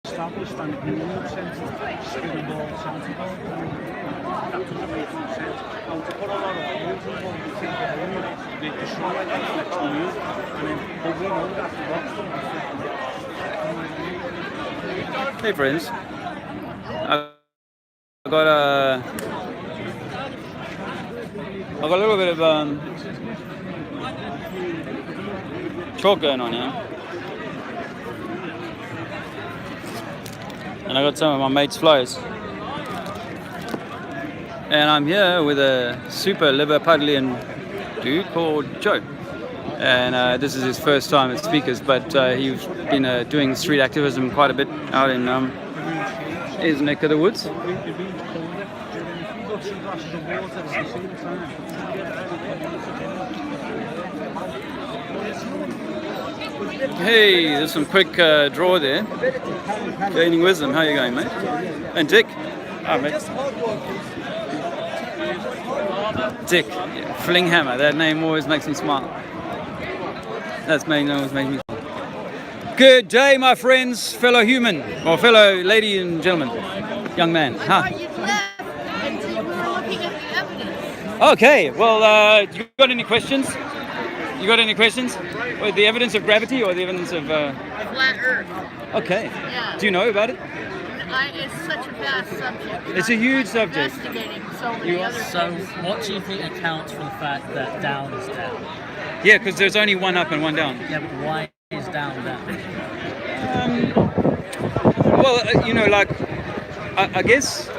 established and in the mood sense, spinball, sensible, that doesn't make any sense. And to put a lot of holes in what you think of them, they destroy that flexible move, and then but we know that the rocks don't reflect. Hey friends, I got a little bit of chalk going on here, and I got some of my mates' flies, and I'm here with a super Liverpudlian dude called Joe, and this is his first time at Speakers, but he's been doing street activism quite a bit out in his neck of the woods. Hey, there's some quick draw there. Gaining wisdom. How you going, mate? And Dick. Hi, mate. Dick. Yeah. Flinghammer. That name always makes me smile. That's me. Always makes me smile. Good day, my friends, fellow human, or fellow lady and gentlemen, young man. Huh? Okay. Well, you got any questions? You got any questions? Well, the evidence of gravity or the evidence of... Flat Earth. Okay. Yeah. Do you know about it? It's such a vast subject. It's a huge subject. Investigating so many other things. What do you think accounts for the fact that down is down? Yeah, because there's only one up and one down. Yeah, but why is down down? Well, like, I guess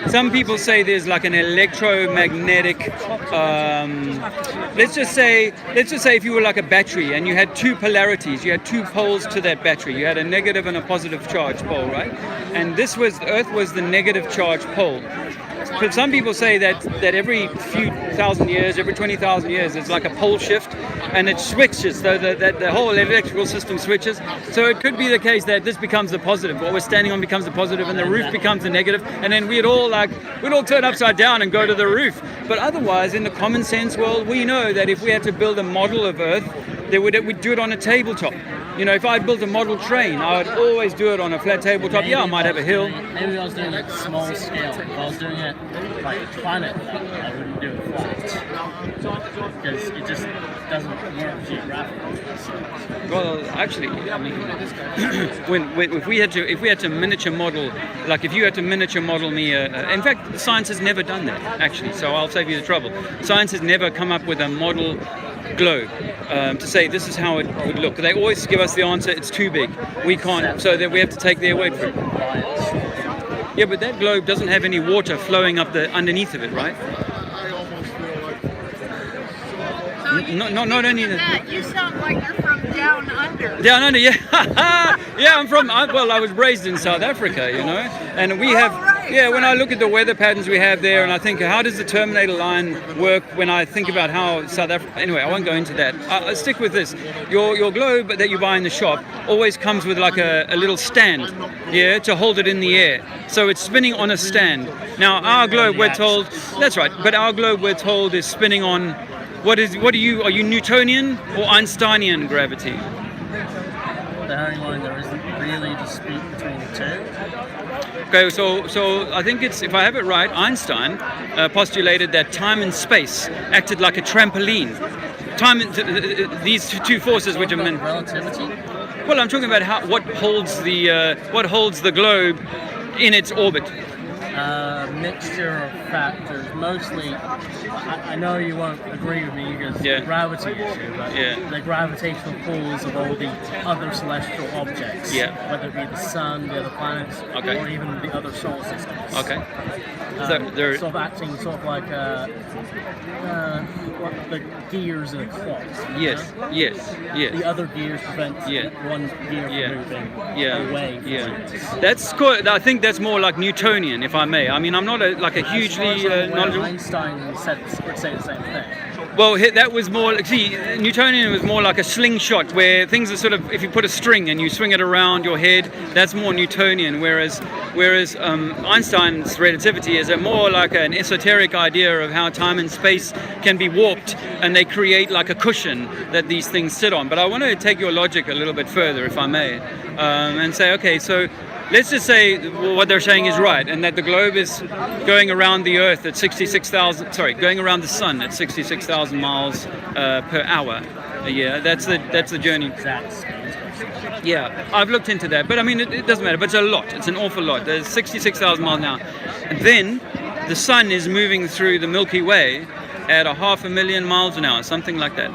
some people say there's like an electromagnetic. Let's just say if you were like a battery and you had two polarities, you had two poles to that battery. You had a negative and a positive charge pole, right? And Earth was the negative charge pole. But some people say that every few thousand years, every 20,000 years, it's like a pole shift, and it switches. So that the whole electrical system switches. So it could be the case that this becomes the positive. What we're standing on becomes the positive, and the roof becomes the negative, and then we'd all turn upside down and go to the roof. But otherwise, in the common sense world, we know that if we had to build a model of Earth, we'd do it on a tabletop. You know, if I built a model train, I would always do it on a flat tabletop. Yeah, I might have a hill. Maybe I was doing it small scale. If I was doing it like a planet level, I wouldn't do it flat. Because it just doesn't work geographically. Well, actually, I mean, if we had to miniature model, like if you had to miniature model me, in fact, science has never done that, actually, so I'll save you the trouble. Science has never come up with a model globe to say this is how it would look. They always give us the answer, it's too big. We can't, so that we have to take their word for it. Yeah, but that globe doesn't have any water flowing up underneath of it, right? Not only that, you sound like you're from down under. Down under, yeah. Yeah, I was raised in South Africa, you know, and we have, when I look at the weather patterns we have there, and I think, how does the Terminator line work when I think about how South Africa, anyway, I won't go into that. I'll stick with this. Your globe that you buy in the shop always comes with like a little stand, yeah, to hold it in the air. So it's spinning on a stand. Now, our globe, we're told, that's right, but our globe, we're told, is spinning on, are you Newtonian or Einsteinian gravity? The only one there isn't really a dispute between the two. Okay, so I think it's, if I have it right, Einstein postulated that time and space acted like a trampoline. These two forces which are relativity. Well, I'm talking about what holds the globe in its orbit. Mixture of factors. Mostly, I know you won't agree with me because the gravity issue, but the gravitational pulls of all the other celestial objects, whether it be the sun, the other planets, or even the other solar systems. Okay. So they're sort of acting sort of like the gears in a clock. Yes. The other gears prevent one gear from moving away. That's cool. I think that's more like Newtonian, if I may. I mean, I'm not a hugely knowledgeable. Einstein would say the same thing. Well, that was more, Newtonian was more like a slingshot, where things are sort of, if you put a string and you swing it around your head, that's more Newtonian, whereas Einstein's relativity is more like an esoteric idea of how time and space can be warped, and they create like a cushion that these things sit on. But I want to take your logic a little bit further, if I may, and say, okay, so let's just say what they're saying is right, and that the globe is going around the Earth at 66,000. Sorry, going around the sun at 66,000 miles per hour a year. That's the journey. Yeah, I've looked into that, but I mean it doesn't matter. But it's a lot. It's an awful lot. There's 66,000 miles an hour, and then the sun is moving through the Milky Way at 500,000 miles an hour, something like that.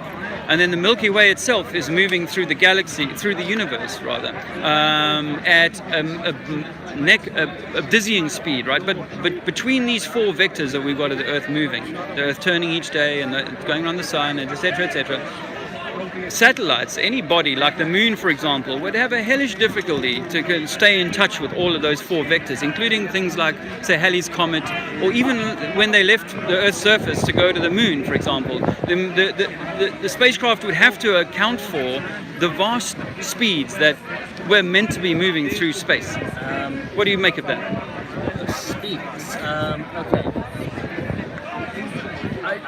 And then the Milky Way itself is moving through the galaxy, through the universe rather, at a dizzying speed, right? But between these four vectors that we've got of the Earth moving, the Earth turning each day and going around the sun, and etc., etc., satellites, any body like the moon, for example, would have a hellish difficulty to stay in touch with all of those four vectors, including things like, say, Halley's Comet, or even when they left the Earth's surface to go to the moon, for example. The spacecraft would have to account for the vast speeds that were meant to be moving through space. What do you make of that? Speeds. Okay.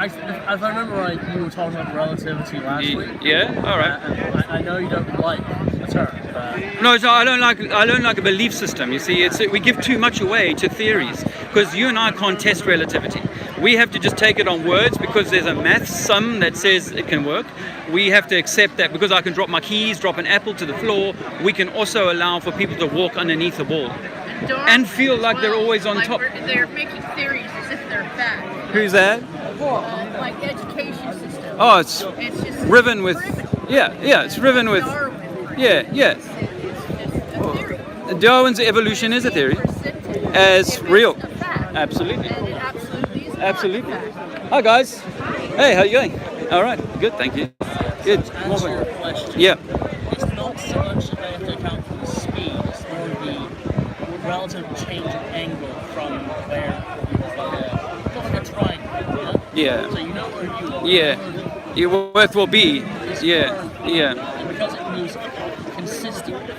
If I remember right, you were talking about relativity last week. Yeah, all right. I know you don't like the term. No, so I don't like a belief system. You see, we give too much away to theories because you and I can't test relativity. We have to just take it on words because there's a math sum that says it can work. We have to accept that because I can drop my keys, drop an apple to the floor. We can also allow for people to walk underneath a wall and feel like they're always on top. They're making theories as if they're fact. Who's that? Like education system. Oh, it's just riven with. Yeah, it's riven with. Darwin. Yeah. It's just a theory. Darwin's evolution is a theory, as real. Absolutely. And it absolutely is Absolutely. not a fact. Hi guys. Hey, how you going? All right. Good. Thank you. Good. To answer your question, Yeah. it's not so much that they have to account for the speed, it's more the relative change in angle from where like a triangle, Yeah. So you know where you are. Yeah. Your Earth will be. Yeah. And because it moves consistently,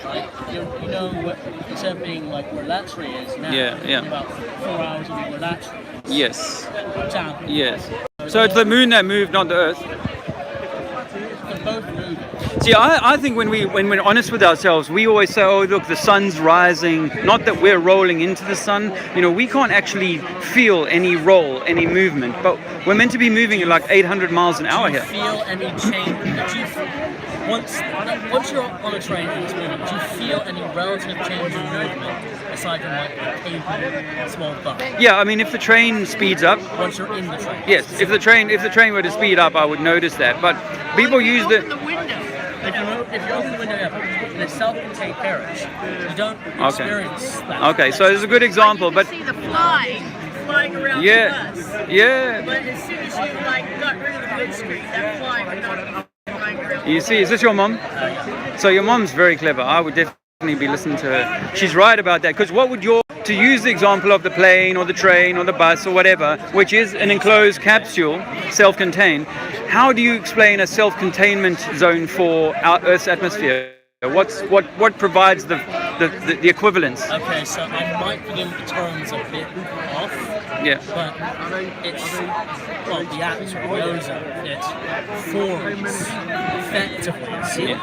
right? You know what, instead of being like where that tree is now, Yeah. in about 4 hours will be where that tree is. Yes. For example. Yes. So it's the moon that moved, not the Earth. They're both moving. See, I think when we're honest with ourselves, we always say, oh, look, the sun's rising. Not that we're rolling into the sun. You know, we can't actually feel any roll, any movement. But we're meant to be moving at like 800 miles an hour here. Do you feel any change? Once you're on a train and it's moving, do you feel any relative change in movement aside from like a occasional small bump? Yeah, I mean, if the train speeds up. Once you're in the train. Yes, if the train were to speed up, I would notice that. But people use Open the window. If you open the window in a self-contained carriage, you don't experience that. Okay, so there's a good example, But but you can see the flying around yeah, the bus. yeah. But as soon as you got rid of the windscreen, that flying would not be flying around. You see, is this your mom? So your mom's very clever. I would definitely be listening to her. She's right about that. Because what would to use the example of the plane or the train or the bus or whatever, which is an enclosed capsule, self-contained, how do you explain a self-containment zone for our Earth's atmosphere? What provides the equivalence? Okay, so I might be getting the terms a bit off. Yeah. But it's the atmosphere, the ozone. It forms effectively a seal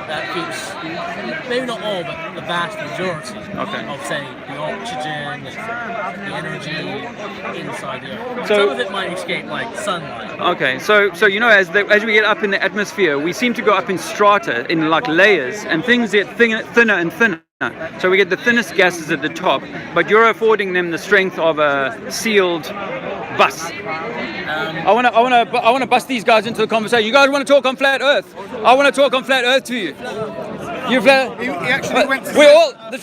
that keeps maybe not all, but the vast majority of say the oxygen, the energy inside the Earth. Some of it might escape like sunlight. Okay, so you know, as we get up in the atmosphere, we seem to go up in strata, in like layers, and things get thinner and thinner. So we get the thinnest gases at the top, but you're affording them the strength of a sealed bus. I want to bust these guys into the conversation. You guys want to talk on flat Earth? I want to talk on flat Earth to you. You flat? He actually went to. We're all. The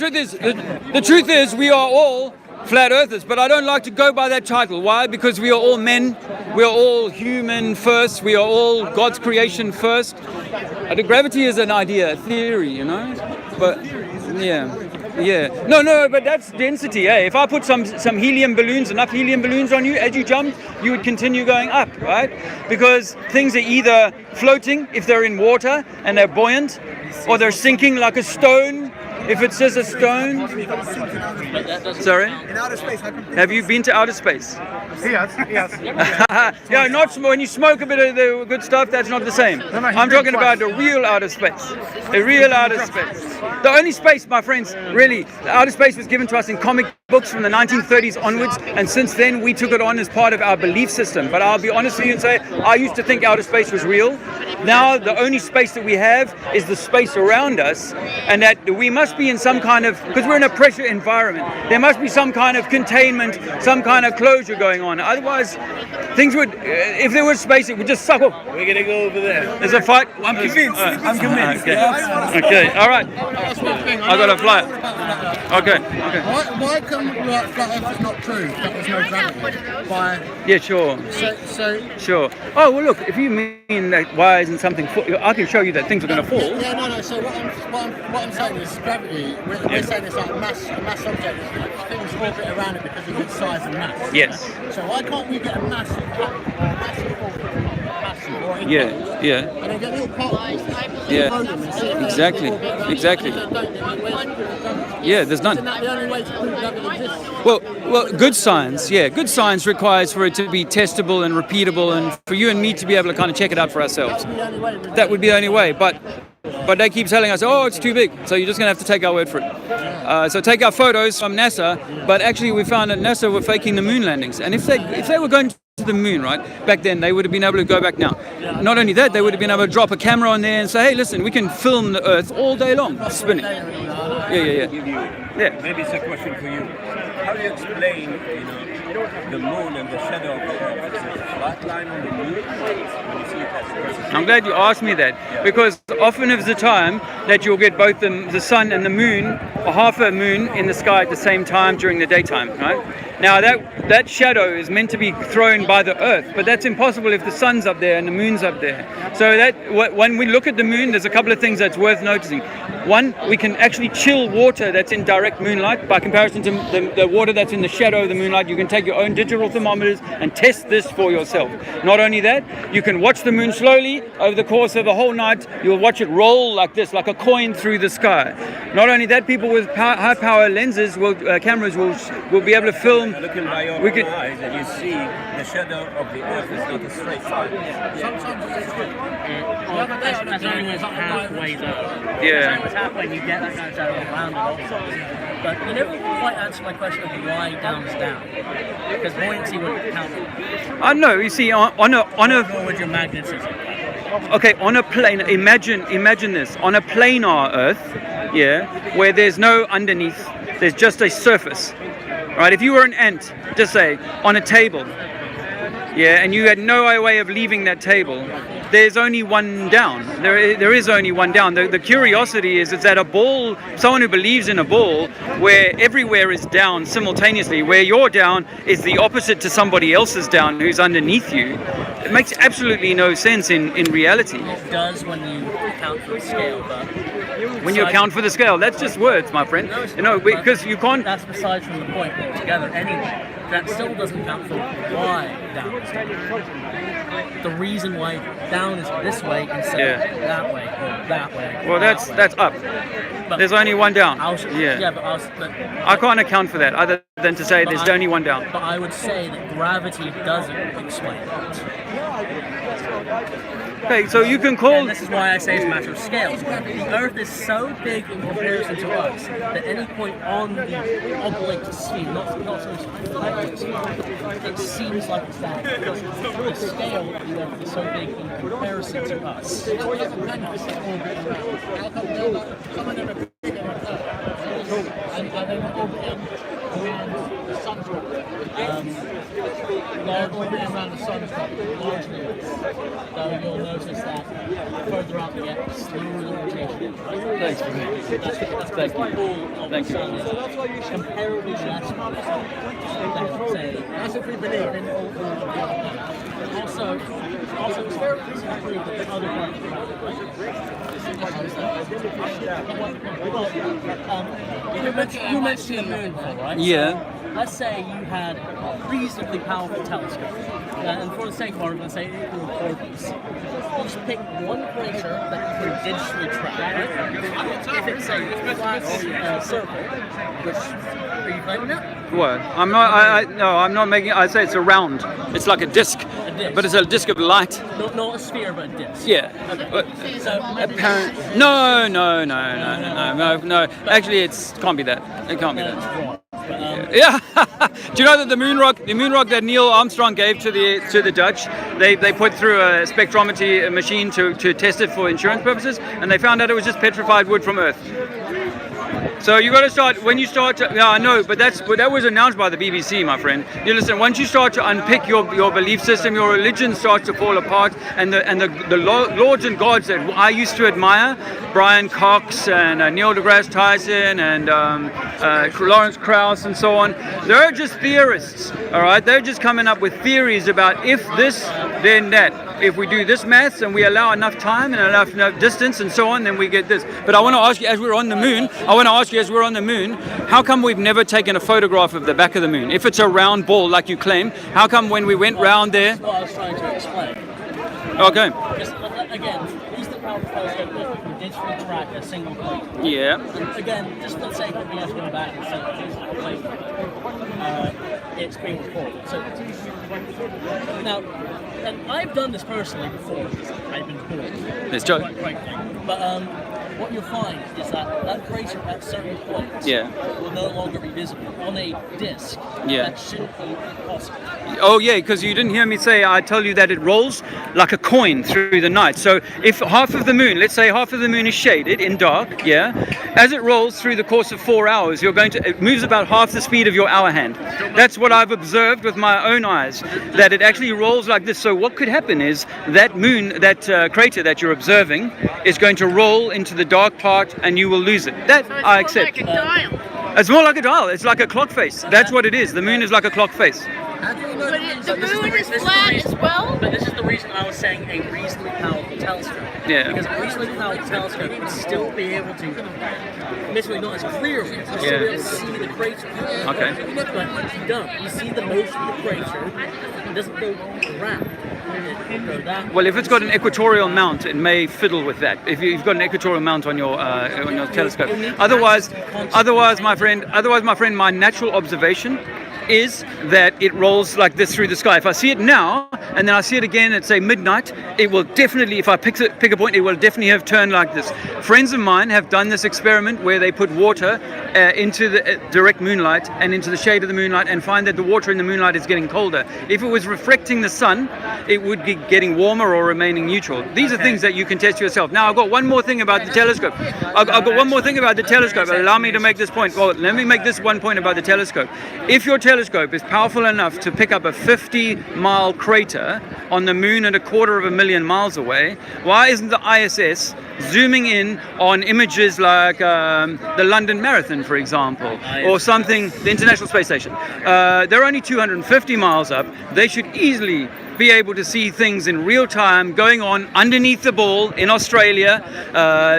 truth is, we are all flat earthers, but I don't like to go by that title. Why? Because we are all men, we are all human first, we are all God's creation first. The gravity is an idea, a theory, you know, but yeah. No, but that's density, eh? If I put some helium balloons, enough helium balloons on you, as you jump, you would continue going up, right? Because things are either floating if they're in water and they're buoyant, or they're sinking like a stone if it says a stone, sorry. In outer space, Have you been to outer space? Yes. Yeah, not when you smoke a bit of the good stuff. That's not the same. I'm talking about the real outer space. The real outer space. The only space, my friends, really, outer space was given to us in comic books from the 1930s onwards, and since then we took it on as part of our belief system. But I'll be honest with you and say, I used to think outer space was real. Now the only space that we have is the space around us, and that we must be in some kind of, because we're in a pressure environment, there must be some kind of containment, some kind of closure going on. Otherwise, things would, if there was space, it would just suck up. We're gonna go over there. There's a fight. I'm convinced. I'm convinced. Okay, all right. I got a flight. Okay. Why come flat Earth is not true? That there's no gravity. Why? Yeah, sure. So. Sure. Oh, well, look, if you mean that why isn't something, I can show you that things are going to fall. Yeah, no. So what I'm saying is gravity. We're saying it's like a mass object. Things orbit around it because of its size and mass. Yes. So why can't we get a massive or Yeah. and then get little particles? Yeah. Exactly. Yeah, there's none. Isn't that the only way to prove gravity exists? Well, good science, good science requires for it to be testable and repeatable, and for you and me to be able to kind of check it out for ourselves. That would be the only way. But they keep telling us, oh, it's too big, so you're just going to have to take our word for it. So take our photos from NASA, but actually we found that NASA were faking the moon landings, and if they were going to the moon, right, back then, they would have been able to go back now. Not only that, they would have been able to drop a camera on there and say, hey, listen, we can film the Earth all day long, spinning. Yeah. Maybe it's a question for you. How do you explain, the moon and the shadow of the Earth? Is it a flat line on the moon? When you see it as I'm glad you asked me that, because often is the time that you'll get both the sun and the moon, or half a moon in the sky at the same time during the daytime, right? Now that shadow is meant to be thrown by the Earth, but that's impossible if the sun's up there and the moon's up there. So when we look at the moon, there's a couple of things that's worth noticing. One, we can actually chill water that's in direct moonlight by comparison to the water that's in the shadow of the moonlight. You can take your own digital thermometers and test this for yourself. Not only that, you can watch the moon slowly over the course of a whole night. You'll watch it roll like this, like a coin through the sky. Not only that, people with high power lenses, cameras will be able to film. Looking by your own eyes, and you see the shadow of the Earth is not a straight line. Sometimes it's only halfway there. Yeah. So it's halfway and you get that kind of shadow around it also. But you never quite answered my question of why down is down. Because buoyancy would count. I know. You see, on a Or would your magnetism? okay, on a plane. Imagine this on a planar Earth, where there's no underneath. There's just a surface. Right, if you were an ant, just say, on a table, and you had no way of leaving that table, there's only one down. There is only one down. The curiosity is that a ball, someone who believes in a ball, where everywhere is down simultaneously, where you're down is the opposite to somebody else's down who's underneath you. It makes absolutely no sense in reality. It does when you account for the scale, but... When you account for the scale, that's just words, my friend. Because you can't... That's besides from the point altogether anyway. That still doesn't count for why down is down. The reason why down is this way instead of that way or that way. Well, that's up. But there's only one down. But I can't account for that other than to say there's only one down. But I would say that gravity doesn't explain it. Okay, so you can call... And this is why I say it's a matter of scale. The Earth is so big in comparison to us that any point on the oblate sphere, not so much flat, it seems like it's that. Because the scale of the Earth is so big in comparison to us. Orbiting around the sun largely, though you'll notice that further up you get slower the rotation. Thanks for me. That's all of the sun is comparably less that's if we believe in all of the also it's very easy to prove that the other parts you mentioned the moon before, right? Yeah. let's say you had a reasonably powerful telescope, and for the sake of argument, say it will record this. You just pick one crater that you can digitally track. Right? If it's a flat circle, which are you claiming that? What? I'm not. No, I'm not making. I say it's a round. It's like a disc, but it's a disc of light. Not a sphere, but a disc. Yeah. Okay. But So apparent. No. Actually, it can't be that. It can't be that. that's wrong. But, Yeah. Do you know that the moon rock that Neil Armstrong gave to the Dutch, they put through a spectrometry machine to test it for insurance purposes, and they found out it was just petrified wood from Earth. So you got to start when you start to, yeah, I know, but that was announced by the BBC, my friend. You listen, once you start to unpick your belief system, your religion starts to fall apart, and the lords and gods that I used to admire, Brian Cox and Neil deGrasse Tyson and Lawrence Krauss and so on, they're just theorists, all right? They're just coming up with theories about if this, then that. If we do this maths and we allow enough time and enough distance and so on, then we get this. But I want to ask you, as we're on the moon, how come we've never taken a photograph of the back of the moon? If it's a round ball like you claim, how come when we went round there? that's what I was trying to explain. Okay. Just, again, use the powerful telescope that can digitally track a single point. Yeah. And again, just for the sake of me asking back and saying, it's being recorded. So now, and I've done this personally before. I've been bored. Let's joke. But what you'll find is that crater at certain points will no longer be visible on a disc. Yeah. That shouldn't be possible. Oh yeah, because you didn't hear me say, I tell you that it rolls like a coin through the night. So if half of the moon, let's say half of the moon is shaded in dark, yeah, as it rolls through the course of 4 hours, it moves about half the speed of your hour hand. That's what I've observed with my own eyes, that it actually rolls like this. So what could happen is that moon, that crater that you're observing, is going to roll into the dark part and you will lose it. That So it's I more accept. like a dial. It's more like a dial. It's like a clock face. That's what it is. The moon is like a clock face. How do you know But the moon is flat as well. But this is the reason I was saying a reasonably powerful telescope. Yeah. Because a reasonably powerful telescope would still be able to, admittedly not as clearly, but still be able to see the crater. Okay. But you don't. You see the motion of the crater. It doesn't go round. It will go that way. Well, if it's got an equatorial mount, it may fiddle with that. If you've got an equatorial mount on your telescope. Otherwise, my friend, my natural observation is that it rolls like this through the sky. If I see it now and then I see it again at say midnight, it will definitely, if I pick a point, it will definitely have turned like this. Friends of mine have done this experiment where they put water into the direct moonlight and into the shade of the moonlight and find that the water in the moonlight is getting colder. If it was reflecting the sun, it would be getting warmer or remaining neutral. These are things that you can test yourself. Now, I've got one more thing about the telescope. I've got one more thing about the telescope. Allow me to make this point. Well, let me make this one point about the telescope. If your telescope is powerful enough to pick up a 50-mile crater on the moon at 250,000 miles away, why isn't the ISS zooming in on images like the London Marathon, for example, or something, the International Space Station? They're only 250 miles up. They should easily be able to see things in real time going on underneath the ball in Australia,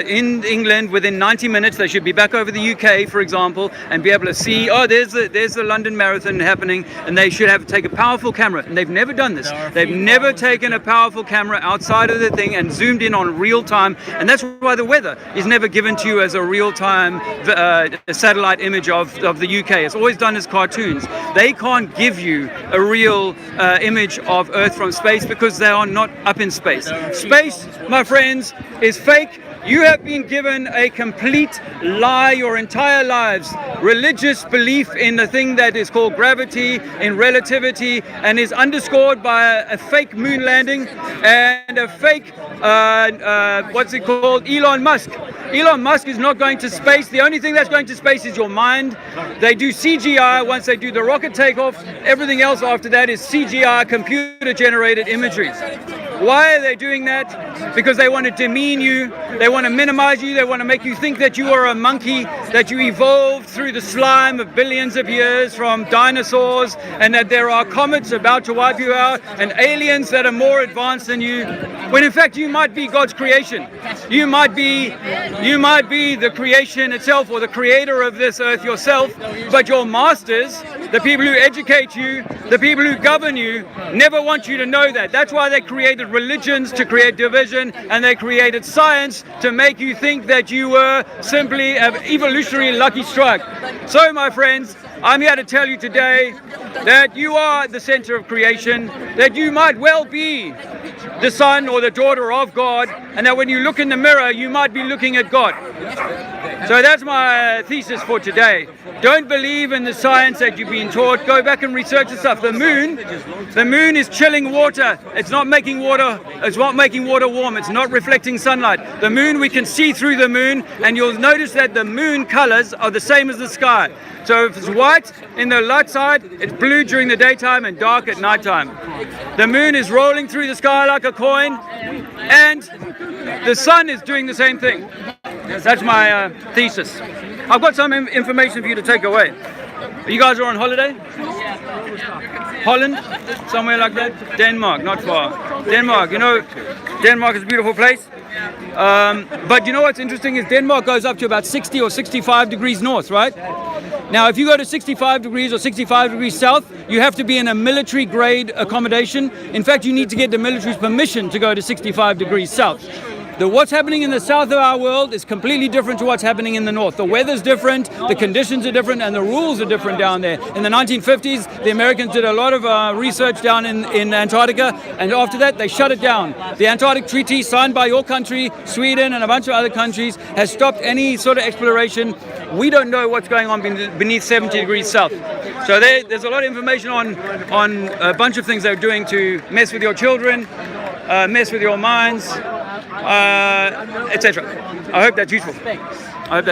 in England. Within 90 minutes they should be back over the UK, for example, and be able to see, oh, there's the London Marathon happening, and they should take a powerful camera. And they've never done this. They've never taken a powerful camera outside of the thing and zoomed in on real time, and that's why the weather is never given to you as a real time satellite image of the UK. It's always done as cartoons. They can't give you a real image of Earth from space because they are not up in space. Space, my friends, is fake. You have been given a complete lie your entire lives. Religious belief in the thing that is called gravity, in relativity, and is underscored by a fake moon landing and a fake, what's it called, Elon Musk. Elon Musk is not going to space. The only thing that's going to space is your mind. They do CGI once they do the rocket takeoff. Everything else after that is CGI, computer-generated imagery. Why are they doing that? Because they want to demean you, they want to minimize you, they want to make you think that you are a monkey, that you evolved through the slime of billions of years from dinosaurs, and that there are comets about to wipe you out, and aliens that are more advanced than you, when in fact you might be God's creation. You might be the creation itself, or the creator of this earth yourself, but your masters, the people who educate you, the people who govern you, never want you to know that. That's why they created religions, to create division, and they created science to make you think that you were simply an evolutionary lucky strike. So, my friends, I'm here to tell you today that you are the center of creation, that you might well be the son or the daughter of God, and that when you look in the mirror, you might be looking at God. So that's my thesis for today. Don't believe in the science that you've been taught. Go back and research the stuff. The moon is chilling water. It's not making water warm. It's not reflecting sunlight. The moon, we can see through the moon, and you'll notice that the moon colors are the same as the sky. So if it's white in the light side, it's blue during the daytime and dark at nighttime. The moon is rolling through the sky like a coin, and the sun is doing the same thing. That's my thesis. I've got some information for you to take away. You guys are on holiday? Holland? Somewhere like that? Denmark, not far. Denmark, you know, Denmark is a beautiful place. But you know what's interesting is Denmark goes up to about 60 or 65 degrees north, right? Now, if you go to 65 degrees or 65 degrees south, you have to be in a military grade accommodation. In fact, you need to get the military's permission to go to 65 degrees south. What's happening in the south of our world is completely different to what's happening in the north. The weather's different, the conditions are different, and the rules are different down there. In the 1950s, the Americans did a lot of research down in Antarctica, and after that, they shut it down. The Antarctic Treaty, signed by your country, Sweden, and a bunch of other countries, has stopped any sort of exploration. We don't know what's going on beneath 70 degrees south. So there's a lot of information on a bunch of things they're doing to mess with your children, mess with your minds, etc. I hope that's useful. I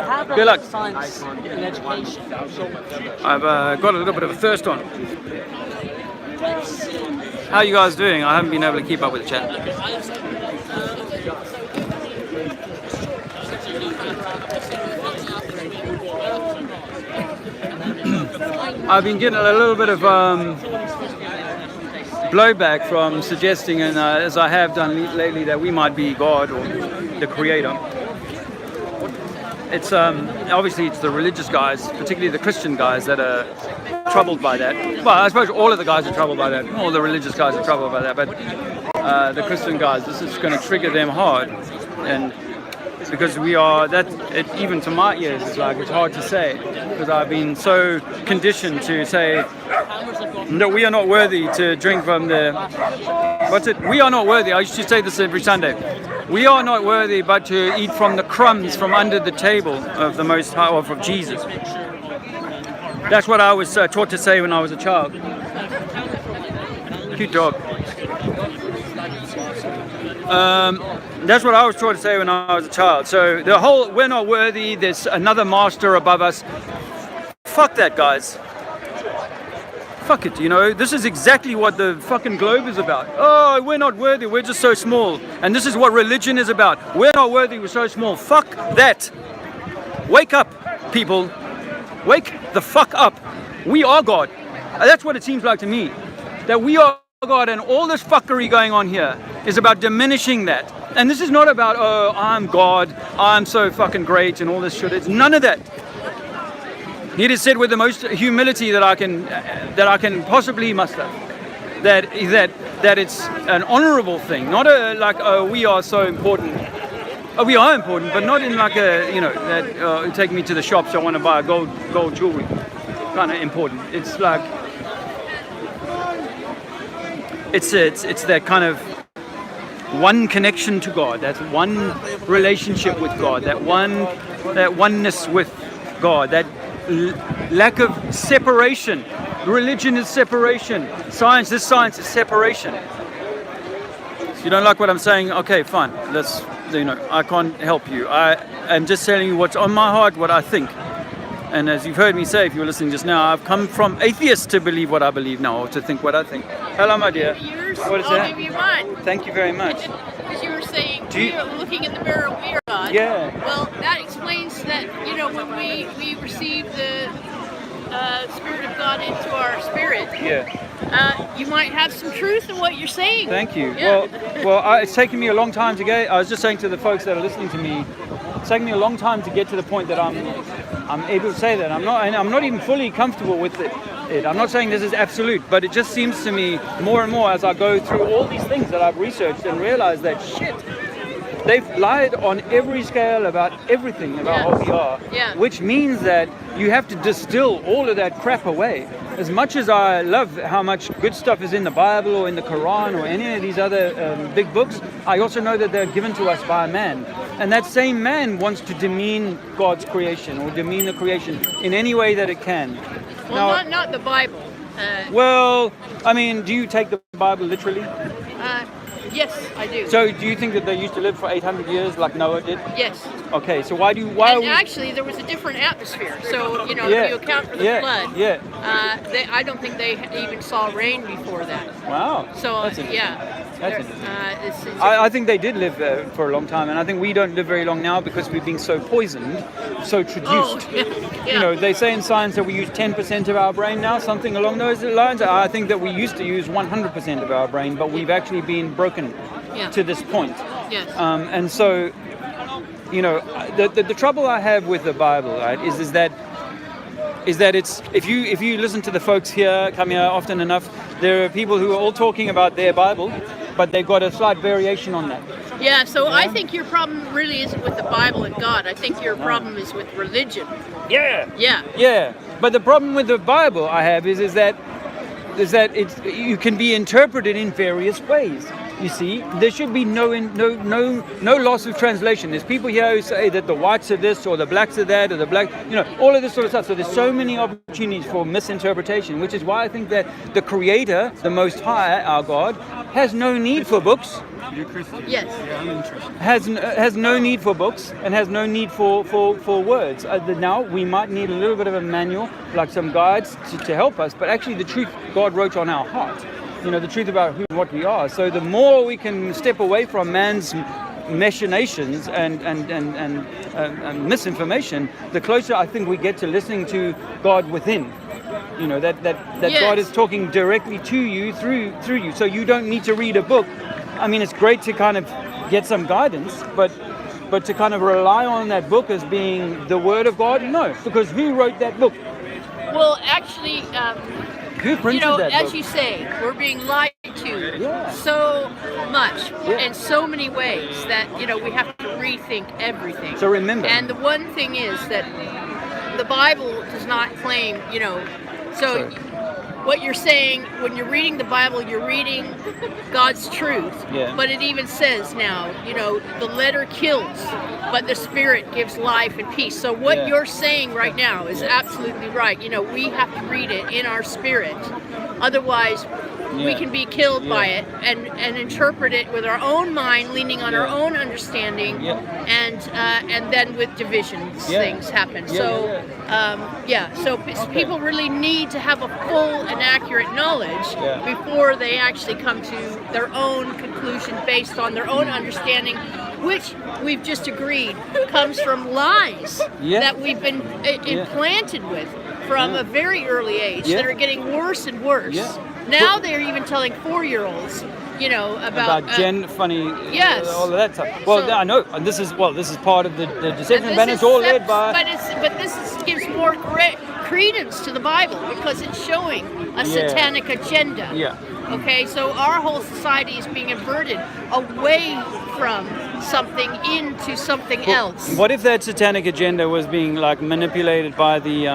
have Good luck. science in education. I've got a little bit of a thirst on. How are you guys doing? I haven't been able to keep up with the chat. I've been getting a little bit of blowback from suggesting, and as I have done lately, that we might be God or the Creator. It's obviously it's the religious guys, particularly the Christian guys, that are troubled by that. Well, I suppose all of the guys are troubled by that. All the religious guys are troubled by that, but the Christian guys, this is going to trigger them hard, and because we are that. Even to my ears, it's hard to say, because I've been so conditioned to say, no, we are not worthy to drink from the. We are not worthy. I used to say this every Sunday. We are not worthy, but to eat from the crumbs from under the table of the Most High, of Jesus. That's what I was taught to say when I was a child. Cute dog. That's what I was taught to say when I was a child. So the whole, we're not worthy, there's another master above us. Fuck that, guys. Fuck it, you know, this is exactly what the fucking globe is about. Oh, we're not worthy, we're just so small. And this is what religion is about. We're not worthy, we're so small. Fuck that. Wake up, people. Wake the fuck up. We are God. That's what it seems like to me. That we are God, and all this fuckery going on here is about diminishing that. And this is not about, oh, I'm God, I'm so fucking great and all this shit. It's none of that. It is said with the most humility that I can possibly muster, that it's an honorable thing, not we are so important. We are important, but not in like a, you know, that take me to the shops, I want to buy a gold jewelry kind of important. It's like it's that kind of one connection to God, that one relationship with God, that oneness with God, that lack of separation. Religion is separation. Science is separation. If you don't like what I'm saying, okay, fine. I can't help you. I am just telling you what's on my heart, what I think. And as you've heard me say, if you were listening just now, I've come from atheist to believe what I believe now, or to think what I think. Hello, my dear. What is that? I'll give you mine. Thank you very much. Because you were saying, we're looking in the mirror, we are God. Yeah. Well, that explains that, you know, when we receive the Spirit of God into our spirit, you might have some truth in what you're saying. Thank you. Yeah. Well, it's taken me a long time to get. I was just saying to the folks that are listening to me, it's taken me a long time to get to the point that I'm able to say that. I'm not even fully comfortable with it. I'm not saying this is absolute, but it just seems to me more and more as I go through all these things that I've researched and realize that shit, they've lied on every scale about everything about what we are, which means that you have to distill all of that crap away. As much as I love how much good stuff is in the Bible or in the Quran or any of these other big books, I also know that they're given to us by a man. And that same man wants to demean God's creation or demean the creation in any way that it can. Well, not the Bible. Well, I mean, do you take the Bible literally? Yes, I do. So do you think that they used to live for 800 years like Noah did? Yes. Okay, so actually, there was a different atmosphere. So, if you account for the flood, I don't think they even saw rain before that. Wow. So, That's interesting. That's interesting. I think they did live there for a long time, and I think we don't live very long now because we're being so poisoned, so traduced. They say in science that we use 10% of our brain now, something along those lines. I think that we used to use 100% of our brain, but we've actually been broken to this point. Yes. And so, the trouble I have with the Bible, right, is that it's if you listen to the folks here, come here often enough, there are people who are all talking about their Bible, but they've got a slight variation on that. Yeah, so I think your problem really isn't with the Bible and God. I think your problem is with religion. Yeah. But the problem with the Bible I have is that you can be interpreted in various ways. You see, there should be no loss of translation. There's people here who say that the whites are this or the blacks are that or the black, all of this sort of stuff. So there's so many opportunities for misinterpretation, which is why I think that the Creator, the Most High, our God, has no need for books. You're Christian? Yes. Yeah, I'm interested. Has no need for books and has no need for words. Now we might need a little bit of a manual, like some guides to help us, but actually the truth God wrote on our heart. The truth about who and what we are. So the more we can step away from man's machinations and misinformation, the closer I think we get to listening to God within. That God is talking directly to you through you. So you don't need to read a book. I mean, it's great to kind of get some guidance, but to kind of rely on that book as being the Word of God, no, because who wrote that book? Well, actually, who printed that book? As you say, we're being lied to so much in so many ways that we have to rethink everything. So remember, and the one thing is that the Bible does not claim, so. What you're saying, when you're reading the Bible, you're reading God's truth. Yeah. But it even says now, the letter kills, but the Spirit gives life and peace. So what you're saying right now is absolutely right. We have to read it in our spirit. Otherwise, we can be killed by it and interpret it with our own mind, leaning on our own understanding, and then with divisions, things happen. So people really need to have a full and accurate knowledge before they actually come to their own conclusion based on their own understanding, which we've just agreed comes from lies that we've been implanted with from a very early age that are getting worse and worse. Now they're even telling 4-year-olds, about funny, all of that stuff. Well, so, I know, and this is part of the deception, and it's all led by. But this gives more credence to the Bible because it's showing a satanic agenda. Yeah. Okay, so our whole society is being inverted away from something into something else. What if that satanic agenda was being manipulated by the